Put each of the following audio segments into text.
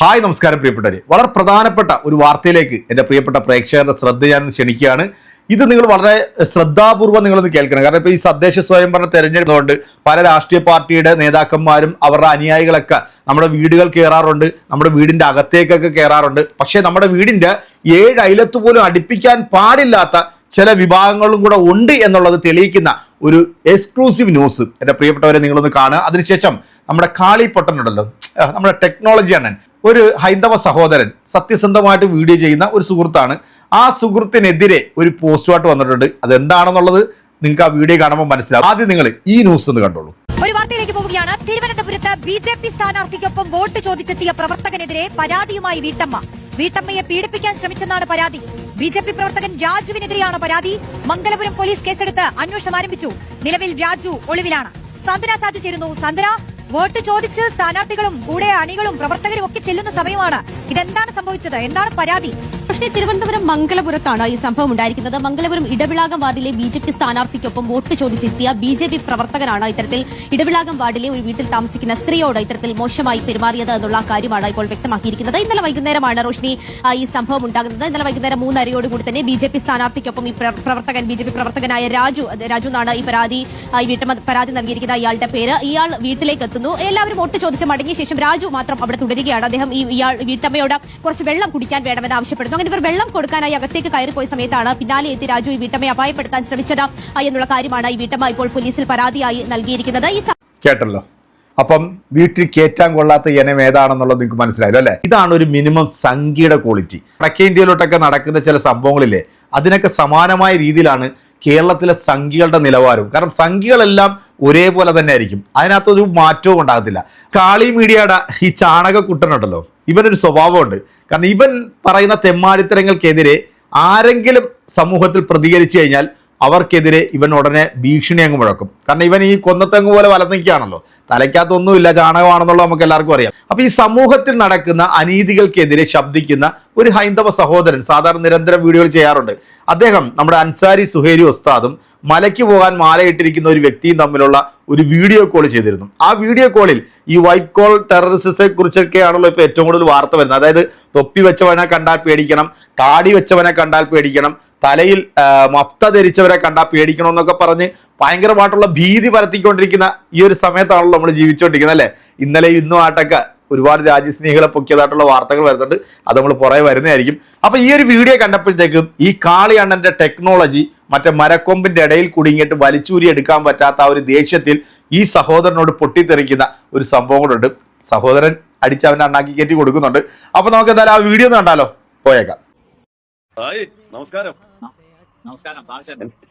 Hi നമസ്കാരം പ്രിയപ്പെട്ടവരെ, വളരെ പ്രധാനപ്പെട്ട ഒരു വാർത്തയിലേക്ക് എൻ്റെ പ്രിയപ്പെട്ട പ്രേക്ഷകരുടെ ശ്രദ്ധ ഞാൻ ക്ഷണിക്കുകയാണ്. ഇത് നിങ്ങൾ വളരെ ശ്രദ്ധാപൂർവ്വം നിങ്ങളൊന്ന് കേൾക്കണം. കാരണം ഇപ്പോൾ ഈ തദ്ദേശ സ്വയംഭരണ തെരഞ്ഞെടുപ്പുകൊണ്ട് പല രാഷ്ട്രീയ പാർട്ടിയുടെ നേതാക്കന്മാരും അവരുടെ അനുയായികളൊക്കെ നമ്മുടെ വീടുകൾ കയറാറുണ്ട്, നമ്മുടെ വീടിൻ്റെ അകത്തേക്കൊക്കെ കയറാറുണ്ട്. പക്ഷേ നമ്മുടെ വീടിൻ്റെ 7 അയലത്ത് പോലും അടുപ്പിക്കാൻ പാടില്ലാത്ത ചില വിഭാഗങ്ങളും കൂടെ ഉണ്ട് എന്നുള്ളത് തെളിയിക്കുന്ന ഒരു എക്സ്ക്ലൂസീവ് ന്യൂസ് എൻ്റെ പ്രിയപ്പെട്ടവരെ നിങ്ങളൊന്ന് കാണുക. അതിനുശേഷം നമ്മുടെ കാളിപ്പൊട്ടനുണ്ടല്ലോ, നമ്മുടെ ടെക്നോളജി അണ്ണൻ, ഒരു ഹൈന്ദവ സഹോദരൻ സത്യസന്ധമായിട്ട് വീഡിയോ ചെയ്യുന്ന ഒരു സുഹൃത്താണ്. ആ സുഹൃത്തിനെതിരെ ഒരു പോസ്റ്റുമായിട്ട് വന്നിട്ടുണ്ട്. അതെന്താണെന്നുള്ളത് നിങ്ങൾക്ക് ആ വീഡിയോ കാണുമ്പോൾ മനസ്സിലാവും. ആദ്യം നിങ്ങൾ ഈ ന്യൂസ് ഒന്ന് കണ്ടോളൂ. ഒരു വാർത്തയിലേക്ക് പോവുകയാണ്. തിരുവനന്തപുരത്ത് ബിജെപി സ്ഥാനാർത്ഥിക്കൊപ്പം വോട്ട് ചോദിച്ചെത്തിയ പ്രവർത്തകനെതിരെ പരാതിയുമായി വീട്ടമ്മയെ പീഡിപ്പിക്കാൻ ശ്രമിച്ചെന്നാണ് പരാതി. ബിജെപി പ്രവർത്തകൻ രാജുവിനെതിരെയാണ് പരാതി. മംഗലപുരം പോലീസ് കേസെടുത്ത് അന്വേഷണം ആരംഭിച്ചു. നിലവിൽ രാജു ഒളിവിലാണ്. സാന്ത്വന സാജു ചേരുന്നു. സാന്ത്വന, വോട്ട് ചോദിച്ച് സ്ഥാനാർത്ഥികളും കൂടെ അണികളും പ്രവർത്തകരും ഒക്കെ ചെല്ലുന്ന സമയമാണ്. ഇതെന്താണ് സംഭവിച്ചത്? എന്താണ് പരാതി? പക്ഷേ തിരുവനന്തപുരം മംഗലപുരത്താണ് ഈ സംഭവം ഉണ്ടായിരിക്കുന്നത്. മംഗലപുരം ഇടവിളാകം വാർഡിലെ ബിജെപി സ്ഥാനാർത്ഥിക്കൊപ്പം വോട്ട് ചോദിച്ചെത്തിയ ബിജെപി പ്രവർത്തകനാണ് ഇത്തരത്തിൽ ഇടവിളാകം വാർഡിലെ ഒരു വീട്ടിൽ താമസിക്കുന്ന സ്ത്രീയോട് ഇത്തരത്തിൽ മോശമായി പെരുമാറിയത് എന്നുള്ള കാര്യമാണ് ഇപ്പോൾ വ്യക്തമാക്കിയിരിക്കുന്നത്. ഇന്നലെ വൈകുന്നേരമാണ് റോഷിനി ഈ സംഭവം ഉണ്ടാകുന്നത്. ഇന്നലെ വൈകുന്നേരം 3:30 കൂടി തന്നെ ബിജെപി സ്ഥാനാർത്ഥിക്കൊപ്പം ഈ ബിജെപി പ്രവർത്തകനായ രാജു എന്നാണ് ഈ പരാതി നൽകിയിരിക്കുന്ന ഇയാളുടെ പേര്. ഇയാൾ വീട്ടിലേക്ക് എത്തുന്നു. എല്ലാവരും വോട്ട് ചോദിച്ച് മടങ്ങിയ ശേഷം രാജു മാത്രം അവിടെ തുടരുകയാണ്. അദ്ദേഹം ഇയാൾ വീട്ടമ്മയോട് കുറച്ച് വെള്ളം കുടിക്കാൻ വേണമെന്ന് ആവശ്യപ്പെടുന്നു. അങ്ങനെ ഇവർ വെള്ളം കൊടുക്കാനായി അകത്തേക്ക് കയറിപ്പോയ സമയത്താണ് പിന്നാലെ എത്തി രാജു ഈ വീട്ടമ്മയെ അപായപ്പെടുത്താൻ ശ്രമിച്ചത് എന്നുള്ള കാര്യമാണ് ഈ വീട്ടമ്മ ഇപ്പോൾ പോലീസിൽ പരാതിയായി നൽകിയിരിക്കുന്നത്. കേട്ടല്ലോ. അപ്പം വീട്ടിൽ കയറ്റാൻ കൊള്ളാത്ത ഇനം ഏതാണെന്നുള്ളത് നിങ്ങൾക്ക് മനസ്സിലായല്ലോ അല്ലെ? ഇതാണ് ഒരു മിനിമം സംഖ്യയുടെ ക്വാളിറ്റി. വടക്കേ ഇന്ത്യയിലോട്ടൊക്കെ നടക്കുന്ന ചില സംഭവങ്ങളില്ലേ, അതിനൊക്കെ സമാനമായ രീതിയിലാണ് കേരളത്തിലെ സംഖ്യകളുടെ നിലവാരവും. കാരണം സംഖ്യകളെല്ലാം ഒരേപോലെ തന്നെ ആയിരിക്കും, അതിനകത്തൊരു മാറ്റവും ഉണ്ടാകത്തില്ല. കാളി മീഡിയയുടെ ഈ ചാണകക്കുട്ടനുണ്ടല്ലോ, ഇവനൊരു സ്വഭാവമുണ്ട്. കാരണം ഇവൻ പറയുന്ന തെമ്മാടിത്തരങ്ങൾക്കെതിരെ ആരെങ്കിലും സമൂഹത്തിൽ പ്രതികരിച്ചു കഴിഞ്ഞാൽ അവർക്കെതിരെ ഇവൻ ഉടനെ ഭീഷണി അങ്ങ് മുഴക്കും. കാരണം ഇവൻ ഈ കൊന്നത്തെങ്ങ് പോലെ വലനിൽക്കുകയാണല്ലോ, തലയ്ക്കകത്തൊന്നുമില്ല, ചാണകമാണെന്നുള്ളത് നമുക്ക് എല്ലാവർക്കും അറിയാം. അപ്പൊ ഈ സമൂഹത്തിൽ നടക്കുന്ന അനീതികൾക്കെതിരെ ശബ്ദിക്കുന്ന ഒരു ഹൈന്ദവ സഹോദരൻ സാധാരണ നിരന്തരം വീഡിയോകൾ ചെയ്യാറുണ്ട്. അദ്ദേഹം നമ്മുടെ അൻസാരി സുഹൈരി ഉസ്താദും മലയ്ക്ക് പോകാൻ മാലയിട്ടിരിക്കുന്ന ഒരു വ്യക്തിയും തമ്മിലുള്ള ഒരു വീഡിയോ കോൾ ചെയ്തിരുന്നു. ആ വീഡിയോ കോളിൽ ഈ വൈറ്റ് കോൾ ടെററിസത്തെ കുറിച്ചൊക്കെയാണല്ലോ ഇപ്പൊ ഏറ്റവും കൂടുതൽ വാർത്ത വരുന്നത്. അതായത് തൊപ്പി വെച്ചവനെ കണ്ടാൽ പേടിക്കണം, താടി വെച്ചവനെ കണ്ടാൽ പേടിക്കണം, തലയിൽ മഫ്ത ധരിച്ചവരെ കണ്ടാൽ പേടിക്കണം എന്നൊക്കെ പറഞ്ഞ് ഭയങ്കരമായിട്ടുള്ള ഭീതി പരത്തിക്കൊണ്ടിരിക്കുന്ന ഈ ഒരു സമയത്താണല്ലോ നമ്മൾ ജീവിച്ചുകൊണ്ടിരിക്കുന്നത് അല്ലേ? ഇന്നലെ ഇന്നും ആട്ടൊക്കെ ഒരുപാട് രാജ്യസ്നേഹികളെ പൊക്കിയതായിട്ടുള്ള വാർത്തകൾ വരുന്നുണ്ട്. അത് നമ്മൾ പുറകെ വരുന്നതായിരിക്കും. അപ്പൊ ഈ ഒരു വീഡിയോ കണ്ടപ്പോഴത്തേക്കും ഈ കാളി അണ്ണന്റെ ടെക്നോളജി മറ്റേ മരക്കൊമ്പിന്റെ ഇടയിൽ കുടുങ്ങിയിട്ട് വലിച്ചൂരി എടുക്കാൻ പറ്റാത്ത ആ ഒരു ദേഷ്യത്തിൽ ഈ സഹോദരനോട് പൊട്ടിത്തെറിക്കുന്ന ഒരു സംഭവം കൂടെ. സഹോദരൻ അടിച്ച് അവന്റെ അണ്ണാക്കി കയറ്റി കൊടുക്കുന്നുണ്ട്. അപ്പൊ നമുക്ക് എന്തായാലും ആ വീഡിയോ ഒന്ന് കണ്ടാലോ? പോയേക്കാം. നമസ്കാരം.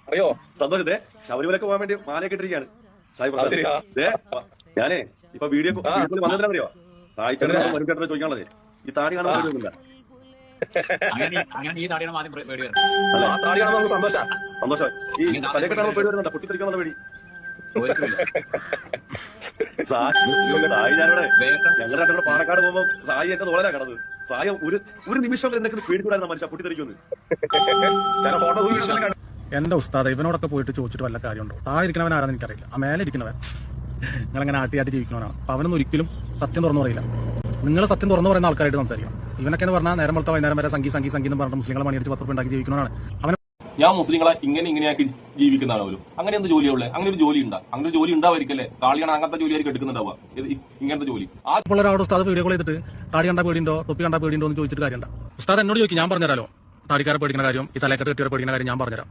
അറിയോ സന്തോഷത്തെ ശബരിമലക്ക് പോകാൻ വേണ്ടി മാലയൊക്കെ ഇട്ടിരിക്കുകയാണ്. ഞാനേ ഇപ്പൊ വീഡിയോ വന്നതിനാ അറിയോ സായിച്ചേട്ടനെ ചോദിക്കാനുള്ളത്, ഈ താടി കാണാൻ പറ്റുന്നില്ല. അല്ല, ആ താടി കാണുമ്പോൾ സന്തോഷം. ഈ തലയൊക്കെ കാണുമ്പോൾ പേടി വരുന്നുണ്ട്, പൊട്ടിത്തെറിക്കാന്നുള്ള പേടി. സായി ഞാനിവിടെ ഞങ്ങളുടെ നാട്ടിലൂടെ പാലക്കാട് പോകുമ്പോ സായി എന്റെ തോളനാ കണത്. സായ ഒരു നിമിഷം എന്നൊക്കെ പേടിക്കൂടായിരുന്നു മനുഷ്യ, പൊട്ടിത്തെറിക്കുന്നു. എന്റെ ഉസ്താദ് ഇവനോടൊക്കെ പോയിട്ട് ചോദിച്ചിട്ട് വല്ല കാര്യമുണ്ടോ? താഴെ ഇരിക്കണവൻ ആരാന്ന് എനിക്കറിയില്ല, ആ മേലെ ഇരിക്കണവൻ നിങ്ങളങ്ങനെ ആട്ടിയാട്ടി ജീവിക്കണവനാണ്. അപ്പൊ അവനൊന്നും ഒരിക്കലും സത്യം തുറന്നു പറയില്ല. നിങ്ങൾ സത്യം തുറന്നു പറയുന്ന ആൾക്കാരായിട്ട് സംസാരിക്കണം. ഇവനൊക്കെ എന്ന് പറഞ്ഞാൽ നേരം വളർത്ത വൈകുന്നേരം വരെ സംഗീ എന്ന് പറഞ്ഞിട്ട് മുസ്ലിങ്ങളെ പണിയടിച്ച് 10 രൂപ ഉണ്ടാക്കി ജീവിക്കണവനാണ് അവൻ. ഞാൻ മുസ്ലിങ്ങളെ ഇങ്ങനെയാക്കി ജീവിക്കുന്നതാണ് പോലും. അങ്ങനെ എന്ത് ജോലിയുള്ളത്? അങ്ങനെ ഒരു ജോലി ഉണ്ടാ? അങ്ങനെ ഒരു ജോലി ഉണ്ടാവായിരിക്കല്ലേ? കാളിയാണ് അങ്ങനത്തെ ജോലിയായിരിക്കും എടുക്കുന്നുണ്ടാവുക, ഇങ്ങനത്തെ ജോലി. ഇപ്പോൾ ഒരാൾ ഉസ്താദ് വീഡിയോ കോൾ ചെയ്തിട്ട് താടി കണ്ടാ പേടിയുണ്ടോ, തൊപ്പി കണ്ടാ പേടിയുണ്ടോ എന്ന് ചോദിച്ചിട്ട് കാര്യമുണ്ട്. ഉസ്താദ് എന്നോട് ചോദിക്കും, ഞാൻ പറഞ്ഞുതരാലോ താടിക്കാരെ പേടിക്കുന്ന കാര്യം, ഈ തലക്കെട്ട് കെട്ടിയവരെ പേടിക്കുന്ന കാര്യം ഞാൻ പറഞ്ഞുതരാം.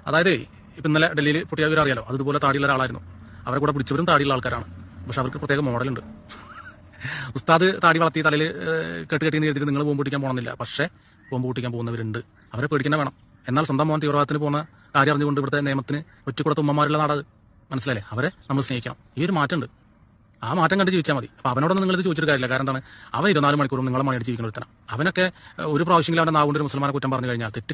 അതായത് ഇപ്പം ഇന്നലെ ഡൽഹിയിൽ പൊട്ടിയവർ അറിയാലോ, അതുപോലെ താടിയുള്ള ഒരാളായിരുന്നു. അവരെ കൂടെ പിടിച്ചവരും താടിയുള്ള ആൾക്കാരാണ്. പക്ഷെ അവർക്ക് പ്രത്യേക മോഡലുണ്ട്. ഉസ്താദ് താടി വളർത്തി തലയിൽ കെട്ടിന്ന് എഴുതിയിട്ട് നിങ്ങൾ ബോംബ് പൊട്ടിക്കാൻ പോകണമെന്നില്ല. പക്ഷേ ബോംബ് പൊട്ടിക്കാൻ പോകുന്നവരുണ്ട്, അവരെ പേടിക്കുന്ന വേണം. എന്നാൽ സ്വന്തം മോൻ തീവ്രവാദത്തിന് പോകുന്ന കാര്യം അറിഞ്ഞുകൊണ്ട് ഇവിടുത്തെ നിയമത്തിന് ഒറ്റക്കൂടത്ത് ഉമ്മമാരുള്ള നാടത് മനസ്സിലായില്ലേ? അവരെ നമ്മൾ സ്നേഹിക്കണം. ഈ ഒരു മാറ്റമുണ്ട്, ആ മാറ്റം കണ്ട് ജീവിച്ചാൽ മതി. അപ്പൊ അവനോടൊന്നും നിങ്ങൾ ഇത് ചോദിച്ചിട്ട് കാര്യമില്ല. കാരണം എന്താണ്, അവൻ 24 മണിക്കൂറും നിങ്ങളെ മണിയടിച്ച് ജീവിക്കുന്ന ഒരുത്തനം. അവനൊക്കെ ഒരു പ്രാവശ്യമെങ്കിലും അവന്റെ നാവുകൊണ്ട് ഒരു മുസ്ലിമാനെ കുറ്റം പറഞ്ഞു കഴിഞ്ഞാൽ തെറ്റ്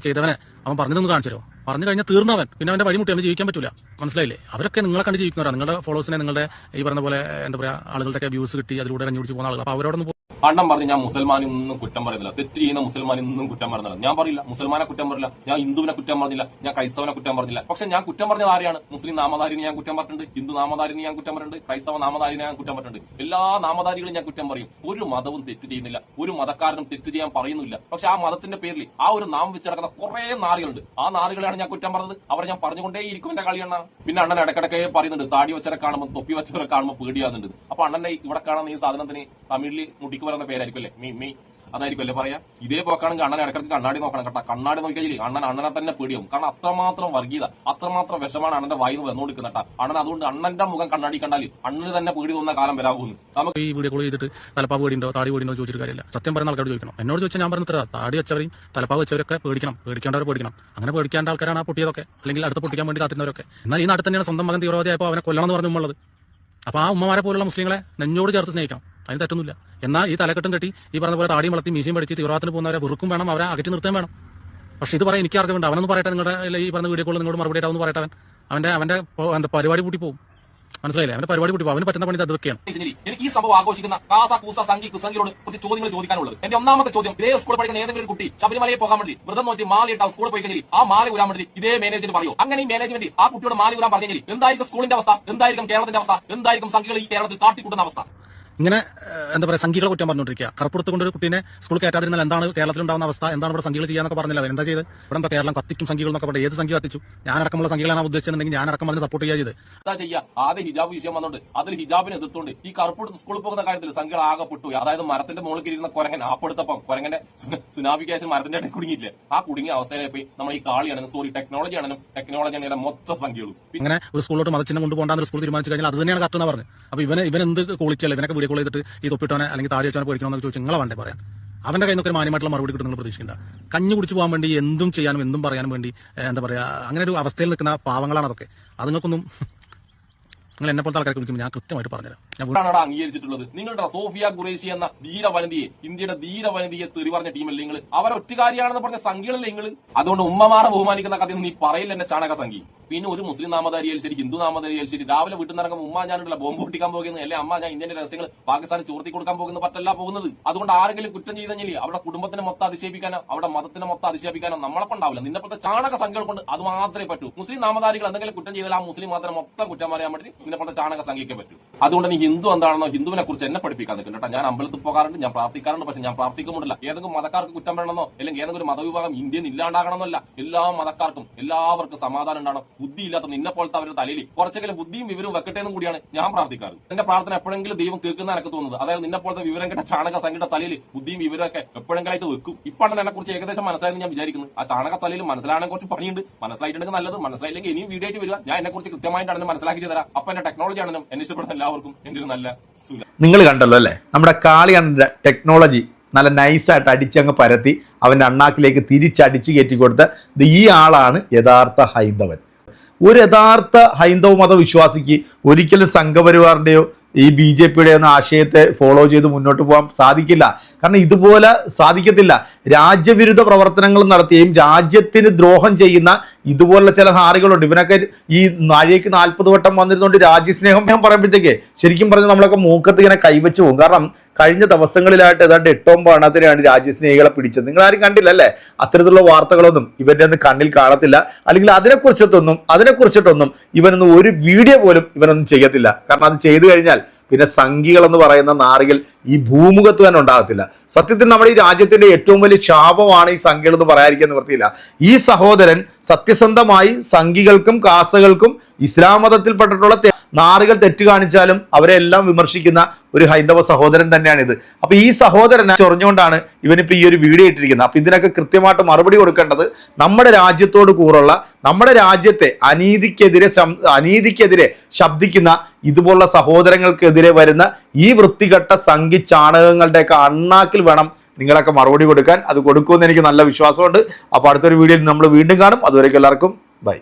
ചെയ്തവനെ അവൻ പറഞ്ഞതൊന്ന് കാണിച്ചു തരുമോ? പറഞ്ഞു കഴിഞ്ഞാൽ തീർന്നവൻ, പിന്നെ അവന്റെ വഴിമുട്ടി അവന് ജീവിക്കാൻ പറ്റില്ല. മനസ്സിലായില്ലേ? അവരൊക്കെ നിങ്ങളെ കണ്ട് ജീവിക്കുന്നവരാണ്. നിങ്ങളുടെ ഫോളോവേഴ്സിനെ, നിങ്ങളുടെ ഈ പറഞ്ഞ പോലെ എന്താ പറയാ ആളുകളുടെ വ്യൂസ് കിട്ടി അതിലൂടെ കഞ്ഞു പിടിച്ച് പോകുന്ന ആളുകൾ. അപ്പൊ അവരോടൊന്ന് അണ്ണൻ പറഞ്ഞു ഞാൻ മുസൽമാനൊന്നും കുറ്റം പറയുന്നില്ല, തെറ്റ് ചെയ്യുന്ന മുസൽമാനൊന്നും കുറ്റം പറയുന്നില്ല. ഞാൻ പറയില്ല, മുസൽമാനെ കുറ്റം പറഞ്ഞില്ല, ഞാൻ ഹിന്ദുവിനെ കുറ്റം പറഞ്ഞില്ല, ഞാൻ ക്രൈസ്തവനെ കുറ്റം പറഞ്ഞില്ല. പക്ഷെ ഞാൻ കുറ്റം പറഞ്ഞത് ആരെയാണ്? മുസ്ലിം നാമധാരിനെ ഞാൻ കുറ്റം പറഞ്ഞിട്ടുണ്ട്, ഹിന്ദു നാമധാരിനെ ഞാൻ കുറ്റം പറഞ്ഞിട്ടുണ്ട്, ക്രൈസ്തവ നാമധാരിനെ ഞാൻ കുറ്റം പറഞ്ഞിട്ടുണ്ട്. എല്ലാ നാമധാരികളും ഞാൻ കുറ്റം പറയും. ഒരു മതവും തെറ്റ് ചെയ്യുന്നില്ല, ഒരു മതക്കാരനും തെറ്റ് ചെയ്യാൻ പറയുന്നില്ല. പക്ഷെ ആ മതത്തിന്റെ പേരിൽ ആ ഒരു നാമം വെച്ച് നടക്കുന്ന കുറെ നാറികളുണ്ട്. ആ നാറികളെയാണ് ഞാൻ കുറ്റം പറഞ്ഞത്. അവരെ ഞാൻ പറഞ്ഞുകൊണ്ടേ ഇരിക്കും എന്റെ കളിയണ്ണ. പിന്നെ അണ്ണൻ ഇടക്കിടക്കെ പറയുന്നുണ്ട് താടി വെച്ചവരെ കാണുമ്പോൾ തൊപ്പി വെച്ചവരെ കാണുമ്പോൾ പേടിയാകുന്നുണ്ട്. അപ്പൊ അണ്ണന്റെ ഇവിടെ കാണുന്ന ഈ സാധനത്തിന് തമിഴിൽ മുടിക്ക് പറയുന്ന പേരായിരിക്കും അല്ലേ, മീ അതായിരിക്കും അല്ലേ പറയാ. ഇതേ പോക്കാണെങ്കിൽ അണ്ണൻ ഇടക്കിടക്ക് കണ്ണാടി നോക്കണം കേട്ടോ. കണ്ണാടി നോക്കിയാൽ അണ്ണനെ തന്നെ പേടിയാവും. കാരണം അത്രമാത്രം വർഗീയത, അത്രമാത്രം വിഷമാണ് അണ്ണന്റെ വായിൽ നിന്ന് വന്നുകൊടുക്കുന്നത് കേട്ടോ. അണ്ണൻ അതുകൊണ്ട് അണ്ണന്റെ മുഖം കണ്ണാടി കണ്ടാൽ അണ്ണന് തന്നെ പേടി തോന്നുന്ന കാലം വരാകുന്നു. നമുക്ക് ഈ വീഡിയോ കോൾ ചെയ്തിട്ട് തലപ്പാവ് പേടിയുണ്ടോ താടി പേടിയുണ്ടോ ചോദിച്ചിട്ട് കാര്യമില്ല. സത്യം പറയുന്ന ആൾക്കാരോട് ചോദിക്കണം. എന്നോട് ചോദിച്ചാൽ ഞാൻ പറഞ്ഞത്ര താടി വെച്ചവരെയും തലപ്പാവ് വെച്ചവരൊക്കെ പേടിക്കണം, പേടിക്കേണ്ടവരെ പേടിക്കണം. അങ്ങനെ പേടിക്കേണ്ട ആൾക്കാരാണ് ആ പൊട്ടിയതൊക്കെ, അല്ലെങ്കിൽ അടുത്ത് പൊട്ടിക്കാൻ വേണ്ടി കാത്തുന്നവരൊക്കെ. എന്നാൽ ഈ നാട്ടിൽ തന്നെയാണ് സ്വന്തം മകൻ തീവ്രവാദിയായപ്പോൾ അവനെ കൊല്ലണം എന്ന് പറഞ്ഞുള്ളത്. അപ്പൊ ആ ഉമ്മമാരെ പോലുള്ള മുസ്ലിങ്ങളെ നെഞ്ഞോട് ചേർത്ത് സ്നേഹിക്കണം, അതിന് തെറ്റൊന്നുമില്ല. എന്നാൽ ഈ തലക്കെട്ടും കെട്ടി ഈ പറഞ്ഞ പോലെ താടിയും വളർത്തി മീശയും പഠിച്ച് തീവ്രവാദത്തിന് പോകുന്നവരെ വെറുക്കും വേണം, അവരെ അകറ്റി നിർത്താൻ വേണം. പക്ഷെ ഇത് പറയാൻ എനിക്ക് അറിഞ്ഞുകൊണ്ട് അവനൊന്നും പറയട്ടെ, നിങ്ങളുടെ ഈ പറഞ്ഞ വീഡിയോ കോൾ നിങ്ങളോട് മറുപടി ആവുമെന്ന് പറയട്ടെ. അവന്റെ എന്താ പരിപാടി കൂട്ടി പോകും, മനസ്സിലായില്ലേ? അവന്റെ പരിപാടി കൂട്ടി പോകും. അവന് പറ്റുന്ന പണി അതൊക്കെയാണ്. എനിക്ക് ഈ സംഭവം ആഘോഷിക്കുന്ന കാസ കൂസ സംഘി കുസംഗിയോട് കുറച്ച് ചോദ്യങ്ങൾ ചോദിക്കാനുള്ളത്. എന്റെ ഒന്നാമത്തെ ചോദ്യം, ഇതേ സ്കൂളിൽ പഠിക്കുന്ന ഏതെങ്കിലും ഒരു കുട്ടി ശബരിമലയിൽ പോകാൻ വേണ്ടി വ്രതം നോക്കി മാലയിട്ട് സ്കൂളിൽ പോയി കഴിഞ്ഞാൽ ആ മാല ഊരാൻ വേണ്ടി ഇതേ മാനേജ്മെന്റ് പറയോ? അങ്ങനെ ഈ മാനേജ്മെന്റ് ആ കുട്ടിയോട് മാല ഊരാൻ പറഞ്ഞു കഴിഞ്ഞാൽ എന്തായിരിക്കും സ്കൂളിന്റെ അവസ്ഥ, എന്തായിരിക്കും കേരളത്തിന്റെ അവസ്ഥ, എന്തായിരിക്കും സംഘികൾ ഈ കേരളത്തിൽ കാട്ടിക്കൂട്ടുന്ന അവസ്ഥ? ഇങ്ങനെ എന്താ പറയുക, സംഘികളെ കുറ്റം പറഞ്ഞുകൊണ്ടിരിക്കുക. കറുപ്പെടുത്ത് കൊണ്ട് ഒരു കുട്ടീനെ സ്കൂൾ കയറ്റാതിരുന്നാൽ എന്താണ് കേരളത്തിലുണ്ടാവുന്ന അവസ്ഥ, എന്താണ് ഇവിടെ സംഘികൾ ചെയ്യാന്നൊക്കെ പറഞ്ഞില്ല. എന്താ ചെയ്ത് ഇവിടെ എന്താ കേരളം കത്തിക്കും സംഘികൾ എന്നൊക്കെ പറഞ്ഞാൽ ഏത് സംഘി കത്തിച്ചു? ഞാനടക്കമുള്ള സംഘികളാണ് ഉദ്ദേശിച്ചിട്ടുണ്ടെങ്കിൽ ഞാനടക്കം അതിന് സപ്പോർട്ട് ചെയ്യുക ചെയ്ത് എന്താ ചെയ്യുക? ആദ്യം ഹിജാബ് വിഷയം വന്നോണ്ട് അതിൽ ഹിജാബിനെ എതിർത്തുകൊണ്ട് ഈ കറുപ്പെടുത്ത് സ്കൂളിൽ പോകുന്ന കാര്യത്തിൽ സംഘികൾ ആകെപ്പെട്ടു. അതായത് മരത്തിന്റെ മുകളിൽ ഇരുന്ന കുരങ്ങൻ ആപ്പെടുത്തപ്പം കുരങ്ങന്റെ സുനാഭിക്കേഷൻ മരത്തിന്റെ ഇടയിൽ കുടുങ്ങിയില്ലേ, ആ കുടുങ്ങിയ അവസ്ഥയിലെ പോയി നമ്മൾ ഈ കാളിയാണെന്നും ടെക്നോളജി ആണെന്നും മൊത്തം സംഖ്യകളും. ഇങ്ങനെ ഒരു സ്കൂളിലോട്ട് മതചിഹ്നം കൊണ്ടുപോകാൻ സ്കൂൾ തീരുമാനിച്ചു കഴിഞ്ഞാൽ അത് തന്നെയാണ് കറക്റ്റ് എന്ന് പറഞ്ഞു. അപ്പൊ ഇവൻ എന്ത് ക്വാളിറ്റി അല്ല, ഇവനൊക്കെ വീഡിയോ കോൾ ചെയ്തിട്ട് ഈ തൊപ്പിട്ടവനെ അല്ലെങ്കിൽ താടി വെച്ചവനെ പേടിക്കണമെന്ന് ചോദിച്ചാൽ നിങ്ങളെ വേണ്ടേ പറയാൻ? അവന്റെ കയ്യിൽ നിന്നൊക്കെ ഒരു മാന്യമായിട്ടുള്ള മറുപടി കിട്ടും നിങ്ങൾ പ്രതീക്ഷിക്കേണ്ട. കഞ്ഞു കുടിച്ചു പോകാൻ വേണ്ടി എന്തും ചെയ്യാനും എന്തും പറയാനും വേണ്ടി എന്താ പറയാ, അങ്ങനെ ഒരു അവസ്ഥയിൽ നിൽക്കുന്ന പാവങ്ങളാണ് അതൊക്കെ. അത് നിങ്ങൾക്കൊന്നും നിങ്ങൾ എന്നെ പോലത്തെ ആൾക്കാരെ വിളിക്കുമ്പോൾ ഞാൻ കൃത്യമായിട്ട് പറഞ്ഞുതരാം. ഞാൻ അംഗീകരിച്ചിട്ടുള്ളത് നിങ്ങളുടെ സോഫിയ ഖുറേഷി എന്ന ധീരവനിതയെ, ഇന്ത്യയുടെ ധീരവനിതയെ തെറി പറഞ്ഞ ടീമല്ലേ നിങ്ങൾ? അവരൊറ്റുകാരിയാണെന്ന് പറഞ്ഞ സംഖ്യകളല്ലേ നിങ്ങൾ? അതുകൊണ്ട് ഉമ്മമാരെ ബഹുമാനിക്കുന്ന കഥ നീ പറയില്ല എന്റെ ചാണക സംഖ്യ. പിന്നെ ഒരു മുസ്ലിം നാമധാരിയായാലും ശരി, ഹിന്ദു നാമധാരിയായാലും ശരി, രാവിലെ വീട്ടിൽ നിന്നിറങ്ങുമ്പോൾ ഉമ്മ ഞാനുള്ള ബോംബ് പൊട്ടിക്കാൻ പോകുന്നത്, അല്ലെ അമ്മ ഞാൻ ഇന്ത്യന്റെ രഹസ്യങ്ങൾ പാകിസ്ഥാനിൽ ചോർത്തി കൊടുക്കാൻ പോകുന്ന പറ്റല്ല പോകുന്നത്. അതുകൊണ്ട് ആരെങ്കിലും കുറ്റം ചെയ്ത് കഴിഞ്ഞാൽ അവിടെ കുടുംബത്തിനെ മൊത്തം അധിക്ഷേപിക്കാനോ അവിടെ മതത്തിനെ മൊത്തം അധിക്ഷേപിക്കാനോ നമ്മളൊപ്പം ഉണ്ടാവില്ല. നിന്നെപ്പോഴത്തെ ചാണക സംഖ്യകൾ കൊണ്ട് അത് മാത്രമേ പറ്റൂ. മുസ്ലിം നാമധാരികൾ എന്തെങ്കിലും കുറ്റം ചെയ്താൽ ആ മുസ്ലിം മാത്രം മൊത്തം കുറ്റം പറയാൻ വേണ്ടി നിന്നെപ്പോഴത്തെ ചാണക സംഖ്യയ്ക്ക് പറ്റൂ. അതുകൊണ്ട് നീ ഹിന്ദു എന്താണെന്നോ ഹിന്ദുവിനെ കുറിച്ച് എന്നെ പഠിപ്പിക്കാൻ നിൽക്കും കേട്ടോ. ഞാൻ അമ്പലത്തിൽ പോകാറുണ്ട്, ഞാൻ പ്രാർത്ഥിക്കാറുണ്ട്, പക്ഷെ ഞാൻ പ്രാർത്ഥിക്കുമ്പോഴല്ല ഏതെങ്കിലും മതക്കാർക്ക് കുറ്റം പറയണമെന്നോ അല്ലെങ്കിൽ ഏതെങ്കിലും ഒരു മതവിഭാഗം ഇന്ത്യയിൽ ഇല്ലാണ്ടാകണമെന്നല്ല. എല്ലാ മതക്കാർക്കും എല്ലാവർക്കും സമാധാനം ഉണ്ടാകണം. ബുദ്ധിയില്ലാത്ത നിന്നെ പോലത്തെ അവരുടെ തലയിൽ കുറച്ചെങ്കിലും ബുദ്ധിയും വിവരവും വെക്കട്ടെ എന്നും കൂടിയാണ് ഞാൻ പ്രാർത്ഥിക്കാറ്. എന്റെ പ്രാർത്ഥന എപ്പോഴെങ്കിലും ദൈവം കേൾക്കുന്ന എനിക്ക് തോന്നുന്നത്. അതായത് നിന്നെ പോലത്തെ വിവരം കേട്ട ചാണക സംഖ്യയുടെ തലയിൽ ബുദ്ധിയും വിവരമൊക്കെ എപ്പോഴെങ്കിലായിട്ട് വെക്കും. ഇപ്പാണ് എന്നെ കുറിച്ച് ഏകദേശം മനസ്സിലായെന്ന് ഞാൻ വിചാരിക്കുന്നു. ആ ചാണക തലയിൽ മനസ്സിലാകാൻ കുറച്ച് പണിയുണ്ട്. മനസ്സിലായിട്ടുണ്ടെങ്കിൽ നല്ലത്, മനസ്സിലായില്ലെങ്കിൽ ഇനിയും വീഡിയോ ആയിട്ട് വരിക. ഞാൻ എന്നെ കുറിച്ച് കൃത്യമായിട്ടാണ് മനസ്സിലാക്കി തരാം. അപ്പൊ എന്റെ ടെക്നോളജി ആണെന്നും എന്നെ ഇഷ്ടപ്പെടുന്ന എല്ലാവർക്കും എന്റെ ഒരു നല്ല നിങ്ങൾ കണ്ടല്ലോ അല്ലേ, നമ്മുടെ കാളിയാണ് ടെക്നോളജി നല്ല നൈസായിട്ട് അടിച്ചങ്ങ് പരത്തി അവൻ്റെ അണ്ണാക്കിലേക്ക് തിരിച്ചടിച്ച് കയറ്റി കൊടുത്ത ഈ ആളാണ് യഥാർത്ഥ ഹൈന്ദവൻ. ഒരു യഥാർത്ഥ ഹൈന്ദവ മതവിശ്വാസിക്ക് ഒരിക്കലും സംഘപരിവാറിൻ്റെയോ ഈ BJPയുടെ ഒന്നും ആശയത്തെ ഫോളോ ചെയ്ത് മുന്നോട്ട് പോകാൻ സാധിക്കില്ല. കാരണം ഇതുപോലെ സാധിക്കത്തില്ല. രാജ്യവിരുദ്ധ പ്രവർത്തനങ്ങൾ നടത്തുകയും രാജ്യത്തിന് ദ്രോഹം ചെയ്യുന്ന ഇതുപോലുള്ള ചില നാറികളുണ്ട്. ഇവനൊക്കെ ഈ നാഴികയ്ക്ക് 40 വട്ടം വന്നിരുന്നുകൊണ്ട് രാജ്യസ്നേഹം ഞാൻ പറയുമ്പോഴത്തേക്ക് ശരിക്കും പറഞ്ഞ് നമ്മളൊക്കെ മൂക്കത്ത് ഇങ്ങനെ കൈവച്ച് പോകും. കാരണം കഴിഞ്ഞ ദിവസങ്ങളിലായിട്ട് ഏതാണ്ട് 8-9 എണ്ണത്തിനാണ് രാജ്യസ്നേഹികളെ പിടിച്ചത്. നിങ്ങൾ ആരും കണ്ടില്ല അല്ലേ? അത്തരത്തിലുള്ള വാർത്തകളൊന്നും ഇവന്റെ ഒന്നും കണ്ണിൽ കാണത്തില്ല. അല്ലെങ്കിൽ അതിനെക്കുറിച്ചിട്ടൊന്നും ഇവനൊന്നും ഒരു വീഡിയോ പോലും ഇവനൊന്നും ചെയ്യത്തില്ല. കാരണം അത് ചെയ്തു കഴിഞ്ഞാൽ പിന്നെ സംഘികൾ എന്ന് പറയുന്ന നാറികൾ ഈ ഭൂമുഖത്ത് തന്നെ ഉണ്ടാകത്തില്ല. സത്യത്തിൽ നമ്മുടെ ഈ രാജ്യത്തിന്റെ ഏറ്റവും വലിയ ശാപമാണ് ഈ സംഘികൾ എന്ന് പറയാതിരിക്കാൻ നിവൃത്തിയില്ല. ഈ സഹോദരൻ സത്യസന്ധമായി സംഘികൾക്കും കാസകൾക്കും ഇസ്ലാം മതത്തിൽപ്പെട്ടിട്ടുള്ള നാറികൾ തെറ്റ് കാണിച്ചാലും അവരെ എല്ലാം വിമർശിക്കുന്ന ഒരു ഹൈന്ദവ സഹോദരൻ തന്നെയാണിത്. അപ്പൊ ഈ സഹോദരനെ ചൊറിഞ്ഞുകൊണ്ടാണ് ഇവനിപ്പോ ഈ ഒരു വീഡിയോ ഇട്ടിരിക്കുന്നത്. അപ്പൊ ഇതിനൊക്കെ കൃത്യമായിട്ട് മറുപടി കൊടുക്കേണ്ടത് നമ്മുടെ രാജ്യത്തോട് കൂറുള്ള, നമ്മുടെ രാജ്യത്തെ അനീതിക്കെതിരെ ശബ്ദിക്കുന്ന ഇതുപോലുള്ള സഹോദരങ്ങൾക്കെതിരെ വരുന്ന ഈ വൃത്തികെട്ട സംഘി ചാണകങ്ങളുടെയൊക്കെ അണ്ണാക്കിൽ വേണം നിങ്ങളൊക്കെ മറുപടി കൊടുക്കാൻ. അത് കൊടുക്കുമെന്ന് എനിക്ക് നല്ല വിശ്വാസമുണ്ട്. അപ്പോൾ അടുത്തൊരു വീഡിയോയിൽ നമ്മൾ വീണ്ടും കാണും. അതുവരേക്കും എല്ലാവർക്കും ബൈ.